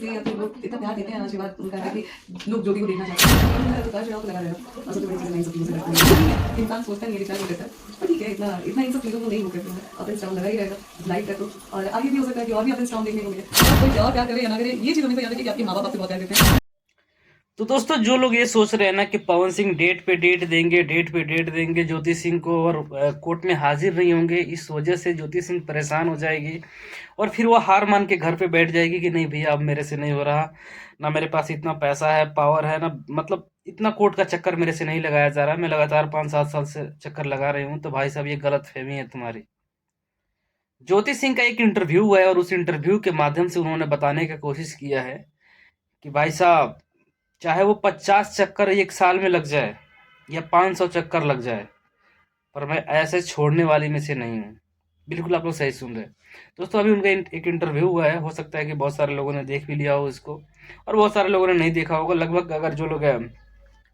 से या फिर लोग इतना प्यार देते हैं, आशीर्वाद उनका है कि लोग ज्योति को देखना चाहते हैं, तो उतार-चढ़ाव तो लगा रहेगा और सबसे बड़ी चीज़ मैं इन सब चीज़ों से डरती हूँ। इंसान सोचता नहीं है, विचार नहीं करता है, तो ठीक है, इतना इतना इन सब चीज़ों को नहीं वो करती हूँ। अप एंड डाउन लगा ही रहेगा, लाइक कर दो और आगे भी हो सकता है कि और भी अप एंड डाउन देखने को मिले। और कोई और प्यार करे या ना करे, ये चीज़ हमेशा याद रखिए कि आपके माँ-बाप आपसे बहुत प्यार करते हैं। तो दोस्तों, जो लोग ये सोच रहे हैं ना कि पवन सिंह डेट पे डेट देंगे ज्योति सिंह को और कोर्ट में हाजिर नहीं होंगे, इस वजह से ज्योति सिंह परेशान हो जाएगी और फिर वो हार मान के घर पे बैठ जाएगी कि नहीं भैया अब मेरे से नहीं हो रहा, ना मेरे पास इतना पैसा है, पावर है, ना मतलब इतना कोर्ट का चक्कर मेरे से नहीं लगाया जा रहा, मैं लगातार 5-7 साल से चक्कर लगा रही हूँ। तो भाई साहब, ये गलत फहमी है तुम्हारी। ज्योति सिंह का एक इंटरव्यू है और उस इंटरव्यू के माध्यम से उन्होंने बताने की कोशिश किया है कि भाई साहब, चाहे वो 50 चक्कर एक साल में लग जाए या 500 चक्कर लग जाए, पर मैं ऐसे छोड़ने वाली में से नहीं हूँ। बिल्कुल आप लोग सही सुन रहे हैं। दोस्तों, अभी उनका एक इंटरव्यू हुआ है, हो सकता है कि बहुत सारे लोगों ने देख भी लिया हो इसको और बहुत सारे लोगों ने नहीं देखा होगा। लगभग अगर जो लोग हैं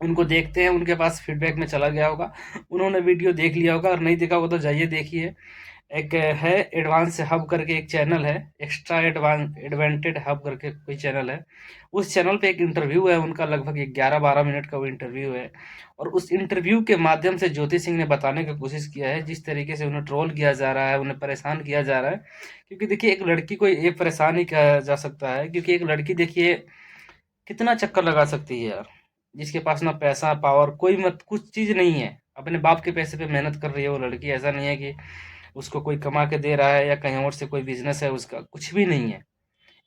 उनको देखते हैं, उनके पास फीडबैक में चला गया होगा, उन्होंने वीडियो देख लिया होगा। अगर नहीं देखा होगा तो जाइए देखिए। एक है एडवांस हब करके एक चैनल है, एक्स्ट्रा एडवांटेड हब करके कोई चैनल है। उस चैनल पे एक इंटरव्यू है उनका, लगभग 11-12 मिनट का वो इंटरव्यू है और उस इंटरव्यू के माध्यम से ज्योति सिंह ने बताने की कोशिश किया है जिस तरीके से उन्हें ट्रोल किया जा रहा है, उन्हें परेशान किया जा रहा है। क्योंकि देखिए, एक लड़की को ये परेशान ही किया जा सकता है, क्योंकि एक लड़की देखिए कितना चक्कर लगा सकती है यार, जिसके पास ना पैसा पावर कोई मत कुछ चीज़ नहीं है, अपने बाप के पैसे पे मेहनत कर रही है वो लड़की। ऐसा नहीं है कि उसको कोई कमा के दे रहा है या कहीं और से कोई बिजनेस है उसका, कुछ भी नहीं है।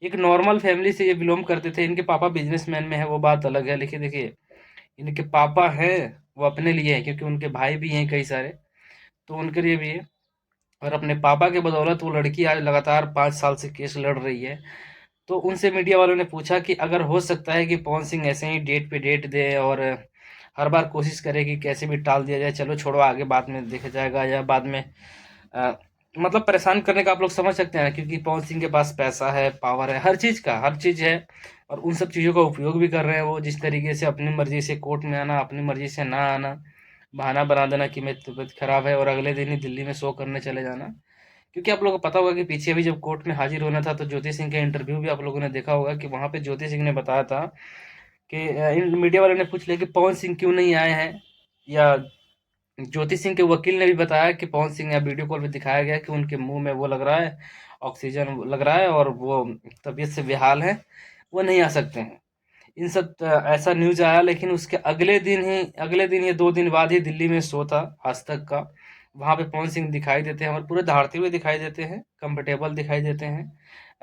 एक नॉर्मल फैमिली से ये बिलोंग करते थे। इनके पापा बिजनेसमैन में है, वो बात अलग है, लेकिन देखिए इनके पापा हैं वो अपने लिए है, क्योंकि उनके भाई भी हैं कई सारे, तो उनके लिए भी है। और अपने पापा के बदौलत वो लड़की आज लगातार 5 साल से केस लड़ रही है। तो उनसे मीडिया वालों ने पूछा कि अगर हो सकता है कि पवन सिंह ऐसे ही डेट पे डेट दे और हर बार कोशिश करे कि कैसे भी टाल दिया जाए, चलो छोड़ो आगे बाद में देखा जाएगा, या बाद में अ, मतलब परेशान करने का आप लोग समझ सकते हैं ना, क्योंकि पवन सिंह के पास पैसा है, पावर है, हर चीज़ है और उन सब चीज़ों का उपयोग भी कर रहे हैं वो। जिस तरीके से अपनी मर्जी से कोर्ट में आना, अपनी मर्जी से ना आना, बहाना बना देना कि मेरी तबीयत खराब है और अगले दिन ही दिल्ली में शो करने चले जाना। क्योंकि आप लोगों को पता होगा कि पीछे भी जब कोर्ट में हाजिर होना था तो ज्योति सिंह का इंटरव्यू भी आप लोगों ने देखा होगा कि वहाँ पे ज्योति सिंह ने बताया था कि इन मीडिया वाले ने पूछ लिया कि पवन सिंह क्यों नहीं आए हैं, या ज्योति सिंह के वकील ने भी बताया कि पवन सिंह, या वीडियो कॉल पे दिखाया गया कि उनके मुंह में वो लग रहा है, ऑक्सीजन लग रहा है और वो तबीयत से बेहाल है, वो नहीं आ सकते हैं। इन सब ऐसा न्यूज़ आया, लेकिन उसके अगले दिन या 2 दिन बाद ही दिल्ली में शो था आज तक का। वहाँ पे पवन सिंह दिखाई देते हैं और पूरे दहाड़ते हुए दिखाई देते हैं, कंफर्टेबल दिखाई देते हैं।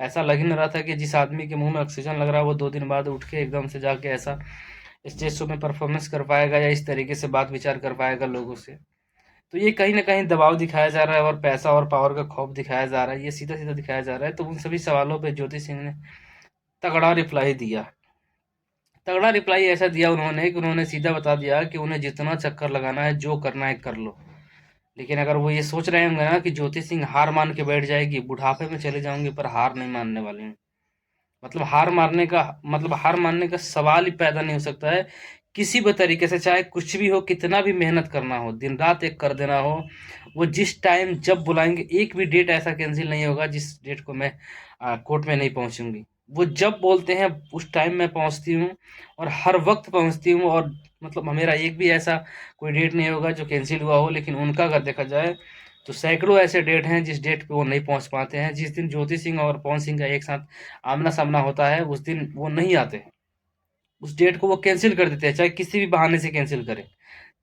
ऐसा लग ही नहीं रहा था कि जिस आदमी के मुंह में ऑक्सीजन लग रहा है वो 2 दिन बाद उठ के एकदम से जाके ऐसा स्टेज शो में परफॉर्मेंस कर पाएगा या इस तरीके से बात विचार कर पाएगा लोगों से। तो ये कहीं न कहीं दबाव दिखाया जा रहा है और पैसा और पावर का खौफ दिखाया जा रहा है, ये सीधा-सीधा दिखाया जा रहा है। तो उन सभी सवालों पे ज्योति सिंह ने तगड़ा रिप्लाई दिया। तगड़ा रिप्लाई ऐसा दिया उन्होंने कि उन्होंने सीधा बता दिया कि उन्हें जितना चक्कर लगाना है, जो करना है कर लो। लेकिन अगर वो ये सोच रहे होंगे ना कि ज्योति सिंह हार मान के बैठ जाएगी, बुढ़ापे में चले जाऊँगी, पर हार नहीं मानने वाली हूँ। हार मानने का सवाल ही पैदा नहीं हो सकता है। किसी भी तरीके से, चाहे कुछ भी हो, कितना भी मेहनत करना हो, दिन रात एक कर देना हो, वो जिस टाइम जब बुलाएँगे, एक भी डेट ऐसा कैंसल नहीं होगा जिस डेट को मैं कोर्ट में नहीं पहुँचूँगी। वो जब बोलते हैं उस टाइम मैं पहुँचती हूँ और हर वक़्त पहुँचती हूँ और मतलब मेरा एक भी ऐसा कोई डेट नहीं होगा जो कैंसल हुआ हो। लेकिन उनका अगर देखा जाए तो सैकड़ों ऐसे डेट हैं जिस डेट पे वो नहीं पहुँच पाते हैं। जिस दिन ज्योति सिंह और पवन सिंह का एक साथ आमना-सामना होता है, उस दिन वो नहीं आते हैं। उस डेट को वो कैंसल कर देते हैं, चाहे किसी भी बहाने से कैंसल करें।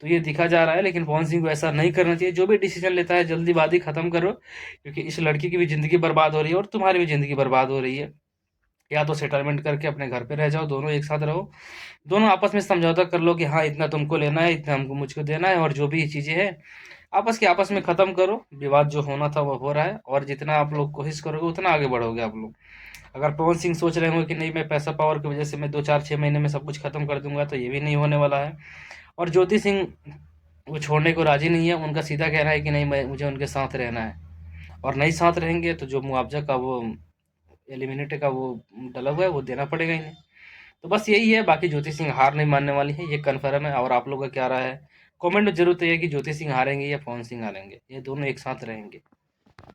तो ये दिखा जा रहा है, लेकिन पवन सिंह को ऐसा नहीं करना चाहिए। जो भी डिसीज़न लेता है जल्दीबाज़ी ख़त्म करो, क्योंकि इस लड़की की भी ज़िंदगी बर्बाद हो रही है और तुम्हारी भी ज़िंदगी बर्बाद हो रही है। या तो सेटलमेंट करके अपने घर पे रह जाओ, दोनों एक साथ रहो। दोनों आपस में समझौता कर लो कि हाँ, इतना तुमको लेना है, इतना हमको मुझको देना है, और जो भी चीज़ें हैं आपस में ख़त्म करो। विवाद जो होना था वो हो रहा है और जितना आप लोग कोशिश करोगे उतना आगे बढ़ोगे आप लोग। अगर पवन सिंह सोच रहे होंगे कि नहीं, मैं पैसा पावर की वजह से मैं 2-4-6 महीने में सब कुछ खत्म कर दूंगा, तो ये भी नहीं होने वाला है। और ज्योति सिंह वो छोड़ने को राजी नहीं है। उनका सीधा कहना है कि नहीं, मैं मुझे उनके साथ रहना है, और नहीं साथ रहेंगे तो जो मुआवजा का वो एलिमिनेट का वो डला हुआ है वो देना पड़ेगा इन्हें। तो बस यही है, बाकी ज्योति सिंह हार नहीं मानने वाली है, ये कन्फर्म है। और आप लोगों का क्या राय है, कमेंट में जरूर बताइए कि ज्योति सिंह हारेंगे या पवन सिंह हारेंगे, ये दोनों एक साथ रहेंगे।